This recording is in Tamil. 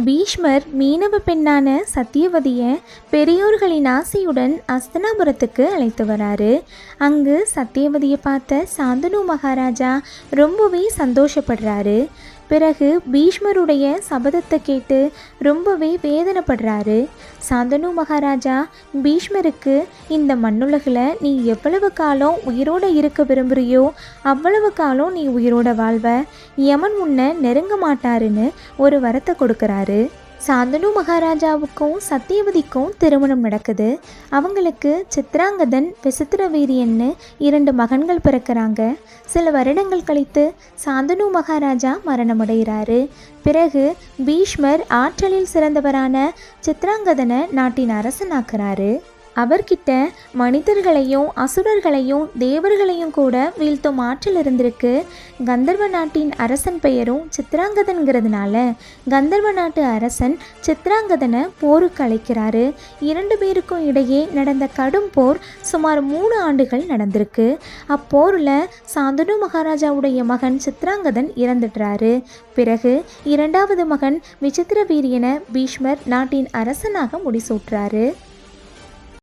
பீஷ்மர் மீனவ பெண்ணான சத்தியவதியை பெரியோர்களின் ஆசையுடன் அஸ்தினாபுரத்துக்கு அழைத்து வராரு. அங்கு சத்தியவதியை பார்த்த சாந்தனு மகாராஜா ரொம்பவே சந்தோஷப்படுறாரு. பிறகு பீஷ்மருடைய சபதத்தை கேட்டு ரொம்பவே வேதனைப்படுறாரு. சாந்தனு மகாராஜா பீஷ்மருக்கு, இந்த மண்ணுலகில் நீ எவ்வளவு காலம் உயிரோடு இருக்க விரும்புகிறியோ அவ்வளவு காலம் நீ உயிரோட வாழ்வ, யமன் உன்னை நெருங்க மாட்டாருன்னு ஒரு வரத்தை கொடுக்குறாரு. சாந்தனு மகாராஜாவுக்கும் சத்தியவதிக்கும் திருமணம் நடக்குது. அவங்களுக்கு சித்ராங்கதன், விசித்திரவீரியன்னு 2 மகன்கள் பிறக்கிறாங்க. சில வருடங்கள் கழித்து சாந்தனு மகாராஜா மரணமடைகிறாரு. பிறகு பீஷ்மர் ஆற்றலில் சிறந்தவரான சித்ராங்கதனை நாட்டின் அரசனாக்குறாரு. அவர்கிட்ட மனிதர்களையும் அசுரர்களையும் தேவர்களையும் கூட வீழ்த்தும் ஆற்றல் இருந்திருக்கு. கந்தர்வ நாட்டின் அரசன் பெயரும் சித்ராங்கதன்கிறதுனால கந்தர்வ நாட்டு அரசன் சித்ராங்கதனை போருக்கு அழைக்கிறாரு. 2 பேருக்கும் இடையே நடந்த கடும் போர் சுமார் 3 ஆண்டுகள் நடந்திருக்கு. அப்போரில் சாந்தனு மகாராஜாவுடைய மகன் சித்ராங்கதன் இறந்துடுறாரு. பிறகு 2வது மகன் விசித்திரவீரியனை பீஷ்மர் நாட்டின் அரசனாக முடிசூட்டுறாரு.